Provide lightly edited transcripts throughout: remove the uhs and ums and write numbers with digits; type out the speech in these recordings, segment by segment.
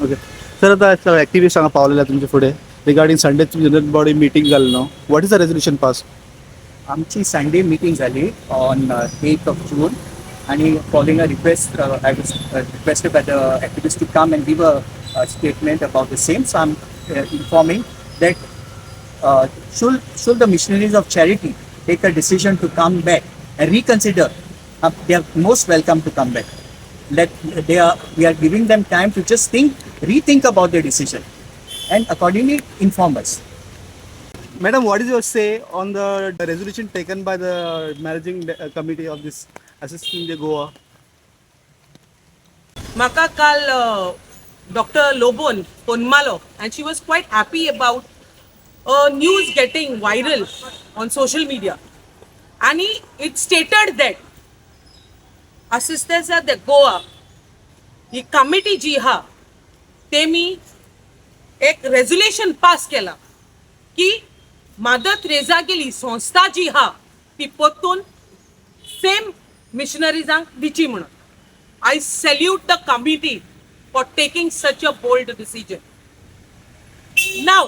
Okay sir, आता activist हांगा पावलेल्या तुमचे फुडें regarding Sunday general body meeting जाली न्हू, वॉट इज द रेजोल्युशन पास? आमची संडे मीटिंग झाली ऑन 8th of June आणि following a request I was requested by the activists to come and give a statement about the same. So I'm informing that should the missionaries of charity take a decision to come back and reconsider, they are most welcome to come back. We are giving them time to just rethink about their decision and accordingly inform us. Madam, what is your say on the resolution taken by the managing committee of this assisting the Goa? Maka kal Dr. Lobon Ponmalo, and she was quite happy about news getting viral on social media. And it stated that assistance at the Goa, ही committee जी हा तेमी एक resolution पास केला की mother Teresa गेली संस्था जी हा ती परतून सेम मिशनरीजांक दिची म्हणून. I salute the committee for taking such a bold decision. Now,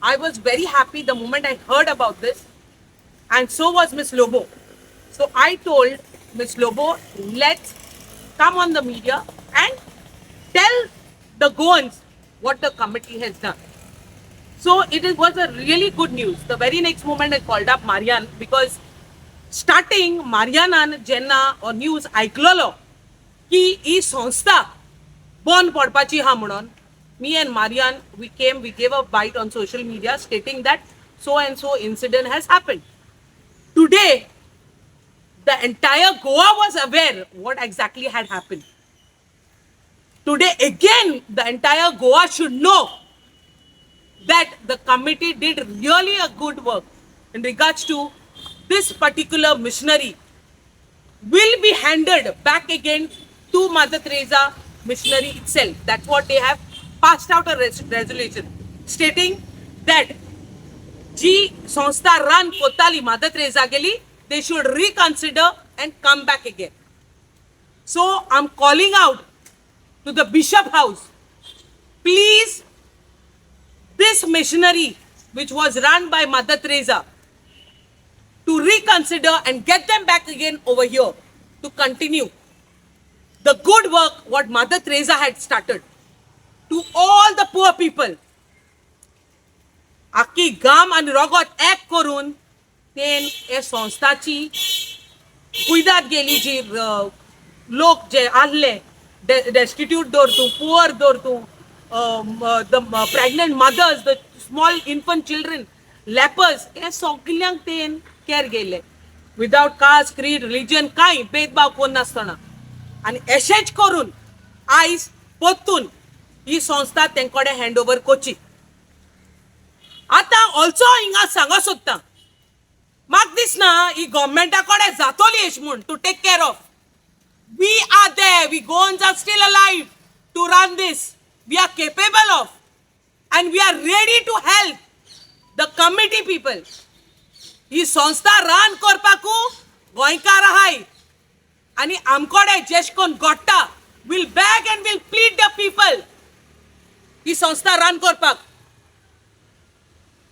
I was very happy the moment I heard about this, and so was Miss Lobo. So I told Miss Lobo, let's come on the media and tell the Goans what the committee has done. So was a really good news. The very next moment I called up Marian, because starting Marianan जेन्ना or news ऐकलोलो की ही संस्था बंद पडपाची हा म्हणून, me and Marian, we gave a bite on social media stating that so and so incident has happened. Today, the entire Goa was aware what exactly had happened. Today again, the entire Goa should know that the committee did really a good work in regards to this particular missionary will be handed back again to Mother Teresa missionary itself. That's what they have passed out a resolution stating that ji संस्था run kotali Mother Teresa geli, they should reconsider and come back again. So I'm calling out to the Bishop House, please, this missionary which was run by Mother Teresa, to reconsider and get them back again over here to continue the good work what Mother Teresa had started to all the poor people. आखी गाम आणि रगत एक करून तेन हे संस्थाची कुयदाद गेली जी लोक जे आहले destitute दवरतू, poor दवरतू, the pregnant mothers, the small infant children, lepers, हे सगळ्यांक तेन केअर गेले विदाउट कास्ट, क्रीड, रिलीजन कांय भेदभाव कोण नासतना. आणि अशेंच करून आयज परतून ही संस्था तेंकडे हँड ओव्हर करची. आता ऑल्सो हिंगा सांगो सोदता, म्हाका दिसना ही गव्हर्मेंटा कडेन जातली अशी म्हूण to take care of. We are there, we Goans are still alive to run this. We are capable of, and we are ready to help the committee people. ही संस्था रन करपाकू गोंयकार आहाय आणि आमकोडे जेश कोण घडटा will beg and will plead the people ही संस्था run करपाक.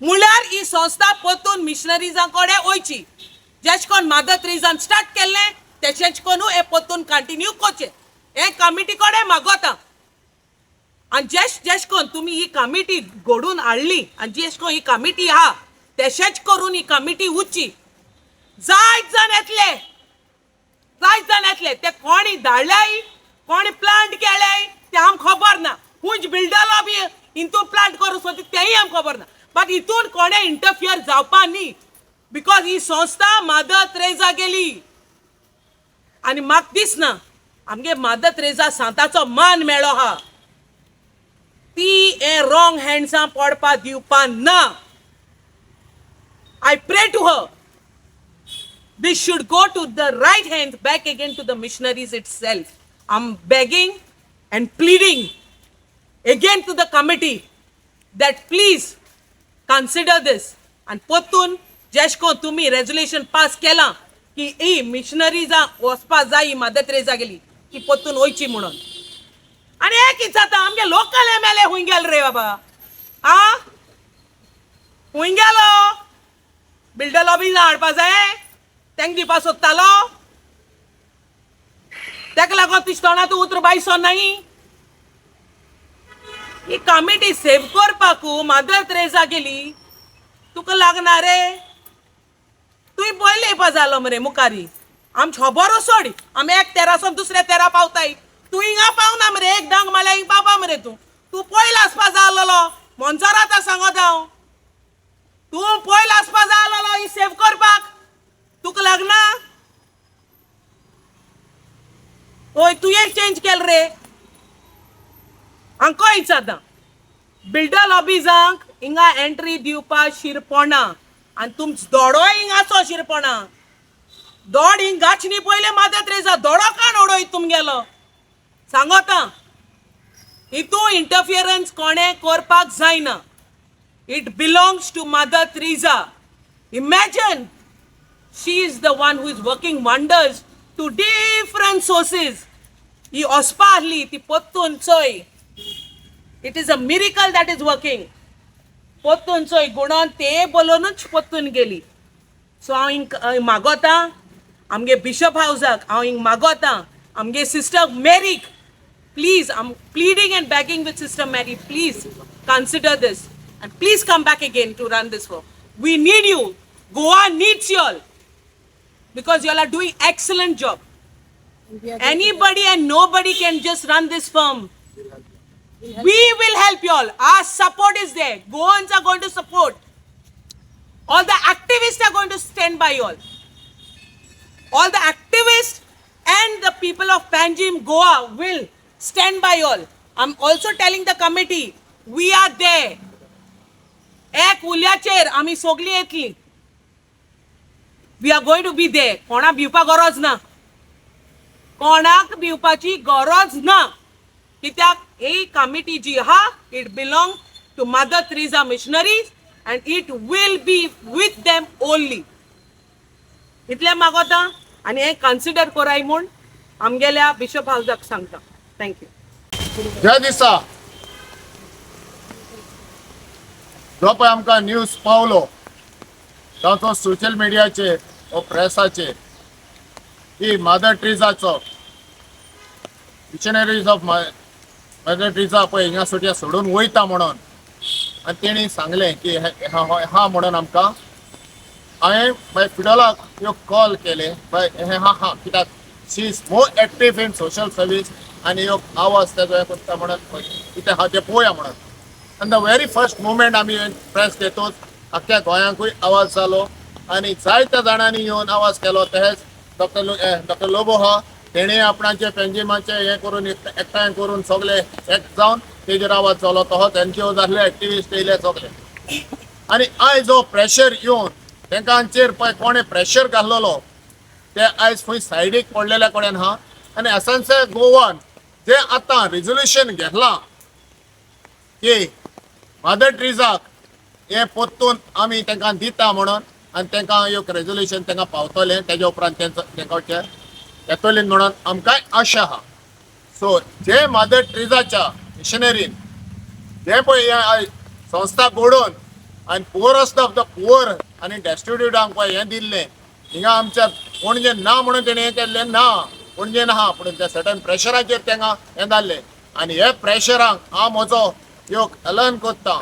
म्हळ्यार ही संस्था परतून मिशनरीजांकडे वयची. जेश कोण मदर तेरेसान स्टार्ट केल्ले तेशेंच कोनू हे परतून कंटिन्यू करचे हे कमिटी कडेन मागोता. आणि जेश कोण तुमी ही कमिटी घडून हाडली आणि जेश कोण ही कमिटी आहा तेशेंच करून ही कमिटी उच्ची. जायत जण येतले ते कोणी धाडल्याय कोणी प्लांट केल्याय ते आमकां खबर ना. हुंच बिल्डर बी हितून प्लांट करूं सोदी तेंय आमकां खबर ना. बट हितून कोणे इंटरफियर जावपा न्ही, बिकॉज ही संस्था मदर तेरेसा गेली. आणि म्हाका दिसना आमगे मदर तेरेसा सांताचो मान मेळ्ळो हा ती हे रॉंग हँड्सां पडपा दिवपा ना. I pray to her, this should go to the right hands back again to the missionaries itself. I'm begging and pleading again to the committee that please consider this. And potun जेशको तुम्ही resolution पास केला की ही मिशनरीजा वचपा जाय mother Teresa गेली की potun वयची म्हणून. आणि हे कितें जाता आमगे लोक बाबा आ खूंय गेलो बिल्डर लॉबीन हाडपा जाय तेंक दिवपा सोदतालो तेका लागून तिस्टोणा तूं उतर बायसो नाही ही कमिटी सेव्ह करपाकू मदर तेरेसा गेली तुका लागना रे तुवें पयले येवपा जालो मरे मुखारी आमचे खबर सोड आमी एक तेरासून दुसऱ्या तेरा पावताय तूं हिंगा पावना मरे एक डांग माल्या हिंग पावपा मरे तूं पयलो आसपा जाय आसलोलो मोंचार आतां सांगत हांव तूं पयलो आसपा जाय आसलोलो ही सेव्ह करपाक तुका लागना ओय तुवें चेंज केल रे हांव खंय विचारता बिल्डर लॉबीजांक हिंगा एंट्री दिवपा शिरपणा आनी तुमचो दोडोय हिंगाचो शिरपणा दोड हिंग गाचनी पयले मदर तेरेसा दोडो काण उडोय तुमगेलो सांगोता हितू इंटरफियरन्स कोणे करपाक जायना it belongs to mother Teresa imagine she is the one who is working wonders to different sources ही वचपा आहली ती पोत्तून चोय it is a miracle that is working पोत्तून चोय गुणोन ते बोलोनूच पोत्तून गेली सो हांव हिंग मागोता आमगे बिशप हावजाक हांव हिंग मागोता आमगे सिस्टर मेरीक please I am pleading and begging with sister Mary please consider this and please come back again to run this work we need you Goa needs you all because you all are doing excellent job. Anybody and nobody can just run this firm. We will help you all. Our support is there. Goans are going to support. All the activists are going to stand by you all. All the activists and the people of Panjim, Goa will stand by you all. I'm also telling the committee, we are there. Ek ulyacher, ami sogli etli. We are going to be there. कोणाक भिवपा गरज ना कोणाक भिवपाची गरज ना कित्याक ही committee जी आहा it belong to mother Teresa missionaries and it will be with them only इतलें मागोता आनी हें कन्सिडर कोराय म्हूण आमगेल्या बिशप हावजाक सांगता थँक्यू ज्या दिसा जो पळय आमकां न्यूज पावलो ताचो सोशल मिडियाचेर व प्रेसाचेर की मदर तेरेसाचो मिशनरीज ऑफ मदर तेरेसा पळय हिंगा सुट्या सोडून वयता म्हणून आनी तेणी सांगलें की हा म्हणून आमकां हांवें बाय फिडोलाक ह्यो कॉल केले बाय हा कित्याक she is more active in social service आनी ह्यो आवाज तेजो हें करता म्हणून कितें आहा तें पळोवया म्हणून आनी द व्हेरी फर्स्ट मुवमेंट आमी प्रेस घेतोच अख्ख्या गोंयांकूय आवाज जालो आनी जायत्या जाणांनी येवन आवाज केलो तहेच डॉक्टर लोबो हा तेणें आपणाचे पेंजिमाचे हें करून एकठांय करून सगळे एक जावन तेजेर आवाज जालो तोच एनजीओ जाल्ले एक्टिविस्ट येयले सगळे आनी आयज जो प्रेशर येवन तेंकांचेर पळय कोणें प्रेशर घाल्लेलो ते आयज खंय सायडीक पडलेल्या कडेन आहा आनी एसन्स गोवान जे आतां रिजोल्युशन घेतलां की मदर तेरेसाक हे पोत्तून आमी तांकां दिता म्हणून आनी तांकां एक रेजोल्युशन तांकां पावतलें तेज्या उपरांत तेंचे येतलें म्हणून आमकांय आशा आहा सो जे मदर तेरेसाच्या मिशनरीन जे पळय संस्था घडोवन आनी पुअरस्ट ऑफ द पुअर आनी डेस्टिट्यूटांक पळय हें दिल्लें हिंगा आमच्या पणजे ना म्हणून तेणें हें केल्लें ना पणजे ना पूण त्या सर्टन प्रेशराचेर तांकां हें जाल्लें आनी हे प्रेशराक हांव म्हजो योग एलन कोत्ता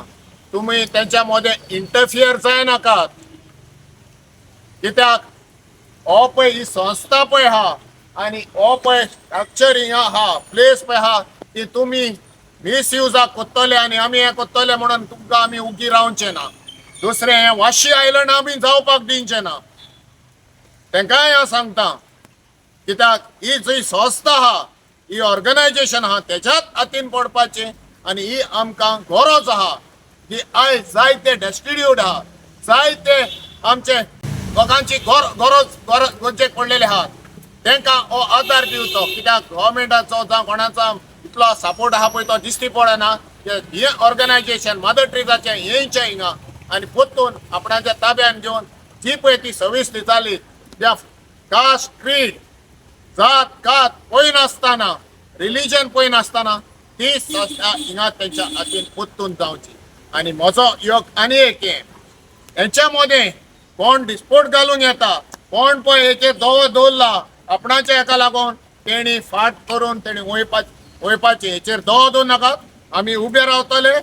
तुम्ही त्यांच्या मध्ये इंटरफियर जाय नाकात कित्याक हो पळय ही संस्था पळय हा आनी हो पळय स्ट्रक्चर हिंगा हा प्लेस पळय हा ती तुमी मिसयूजाक कोत्तले आनी आमी हें कोत्तले म्हणून तुमकां आमी उगी रावचे ना दुसरें हें वाशी आयलंड आमी जावपाक दिवचें ना तांकांय हांव सांगता कित्याक ही जी संस्था आहा ही ऑर्गनायजेशन आहा तेच्यात हातीन पडपाचें आनी ही आमकां गरज आहा की आयज जायते डेस्टिट्यूट आहा जायते आमचे लोकांची गरज गरजेक पडलेले आहात तांकां हो आदार दिवचो कित्याक गव्हर्मेंटाचो जावं कोणाचो इतलो सपोर्ट आहा पळय तो दिश्टी पडना हे ऑर्गनायजेशन मदर तेरेसाचें येयचें हिंगा आनी पोत्तून आपणाच्या ताब्यान घेवन जी पळय ती सर्वीस दिताली त्या कास्ट क्रीड जात कात पळय नासतना रिलीजन पळय नासतना ती संस्था हिंगा त्यांच्या हातीन ओतून जावची. आणि म्हजो योग आनी एक यांच्या मध्ये कोण डिस्पोट घालून येता, कोण पळय एक दोवो दवरला आपणाच्या हेका लागून तेणी फाट करून तेणी वयपाचे हेचेर दोवो दवरूं नाका. आमी उबे रावतले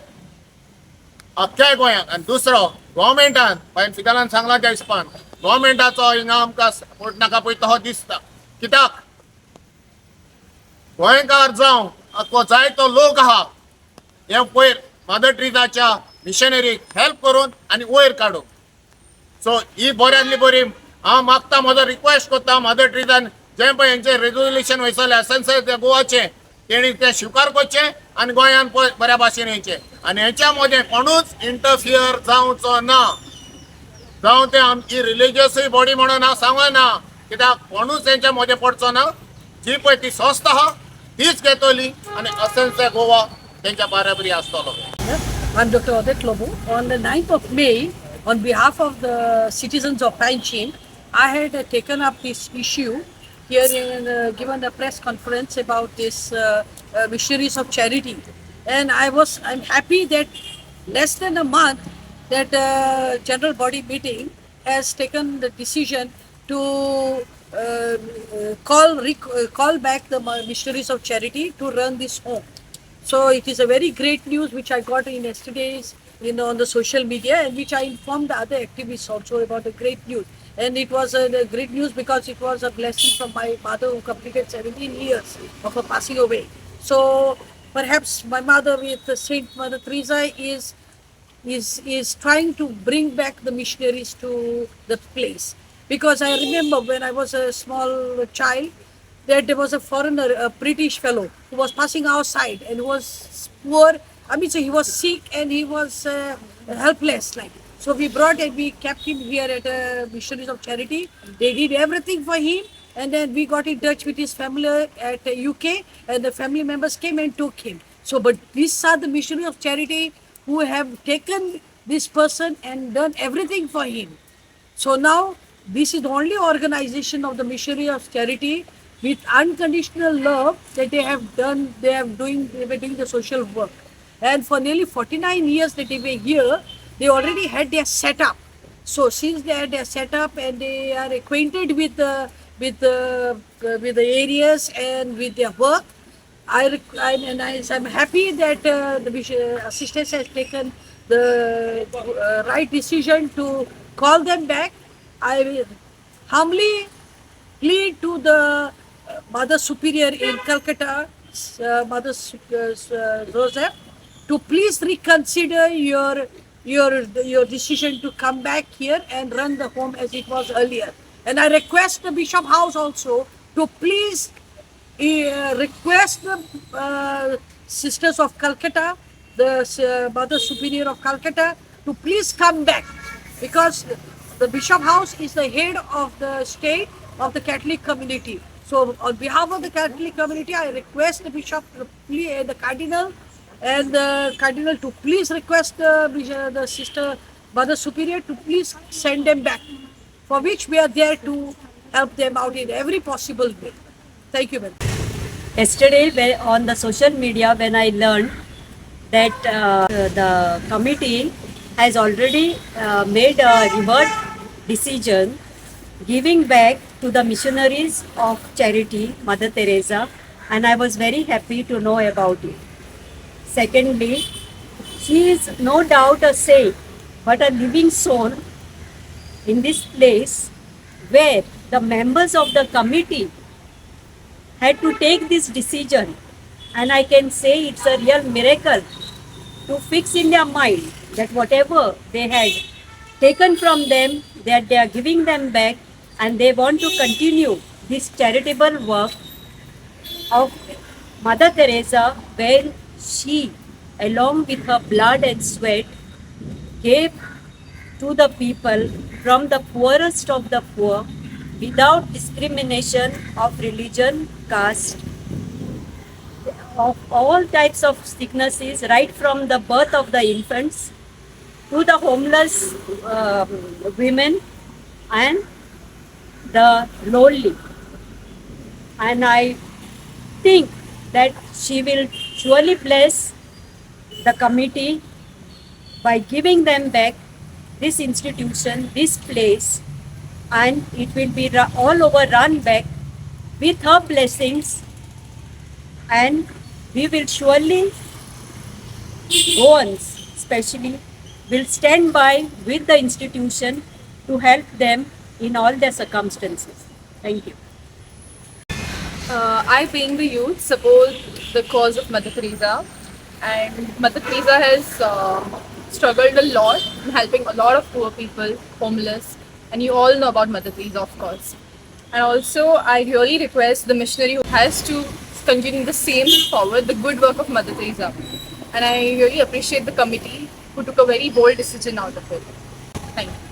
अख्ख्या गोंयांत. आनी दुसरो गव्हर्मेंटान पळय फिगरान सांगला त्या हिसपान गव्हर्मेंटाचो हिंगा आमकां सपोर्ट नाका पळय तो दिसता. कित्याक गोंयकार जावं आख्खो जायतो लोक आहा हे पयर मदर ट्रिजाच्या मिशनरीक हेल्प करून आनी वयर काडून. सो ही बऱ्यांतली बरी हांव मागता, म्हजो रिक्वेस्ट करता मदर ट्रिजान जें पळय हेंचें रेजोल्युशन वयसलें एसेन्स गोवाचें तेणी तें स्विकार करचें आनी गोंयांत पळय बऱ्या भाशेन येवचें. आनी हेच्या मध्ये कोणूच इंटरफियर जावचो ना. जावं ते आमची रिलिजियसय बॉडी म्हणून हांव सांगना, कित्याक कोणूच तेंच्या मध्ये पडचो ना. जी पळय ती संस्था आहा तीच घेतली आनी एसेन्स गोवा तेंच्या बराबरी आसतलो. I'm Dr. Odette Lobo. On the 9th of May, on behalf of the citizens of Panchin, I had taken up this issue here and given a press conference about this missionaries of charity. And I'm happy that less than a month that general body meeting has taken the decision to call back the missionaries of charity to run this home. So it is a very great news which I got in yesterday's, on the social media, and which I informed the other activists also about the great news. And it was a great news because it was a blessing from my mother who completed 17 years of her passing away. So perhaps my mother with Saint Mother Teresa is trying to bring back the missionaries to the place. Because I remember when I was a small child, that there was a foreigner, a British fellow, who was passing outside and was poor. I mean, so he was sick and he was helpless. Like, so we brought and we kept him here at Missionaries of Charity. They did everything for him, and then we got in touch with his family at UK, and the family members came and took him. So, but these are the Missionaries of Charity who have taken this person and done everything for him. So now this is the only organization of the Missionary of Charity with unconditional love that they were doing the social work. And for nearly 49 years that they were here, they already had their setup. So since they had their setup and they are acquainted with the areas and with their work, I'm happy that the assistance has taken the right decision to call them back. I will humbly plead to the Mother Superior in Calcutta, Mother Joseph, to please reconsider your decision to come back here and run the home as it was earlier. And I request the Bishop House also to please request the Sisters of Calcutta, the Mother Superior of Calcutta, to please come back, because the Bishop House is the head of the state of the Catholic community. So on behalf of the Catholic community, I request the Bishop, the Cardinal, and the Cardinal to please request the Sister Mother Superior to please send them back, for which we are there to help them out in every possible way. Thank you, ma'am. Yesterday on the social media, when I learned that the committee has already made a revert decision giving back to the missionaries of charity, Mother Teresa, and I was very happy to know about it. Secondly, she is no doubt a saint, but a living soul in this place where the members of the committee had to take this decision, and I can say it's a real miracle to fix in their mind that whatever they had taken from them, that they are giving them back, and they want to continue this charitable work of Mother Teresa, where she, along with her blood and sweat, gave to the people from the poorest of the poor without discrimination of religion, caste, of all types of sicknesses, right from the birth of the infants to the homeless women and the lowly. And I think that she will surely bless the committee by giving them back this institution, this place, and it will be all over run back with her blessings, and we will surely Goans especially will stand by with the institution to help them in all their circumstances. Thank you. I, being the youth, support the cause of Mother Teresa, and Mother Teresa has struggled a lot in helping a lot of poor people, homeless, and you all know about Mother Teresa, of course. And also, I really request the missionary who has to continue the same forward, the good work of Mother Teresa. And I really appreciate the committee who took a very bold decision out of it. Thank you.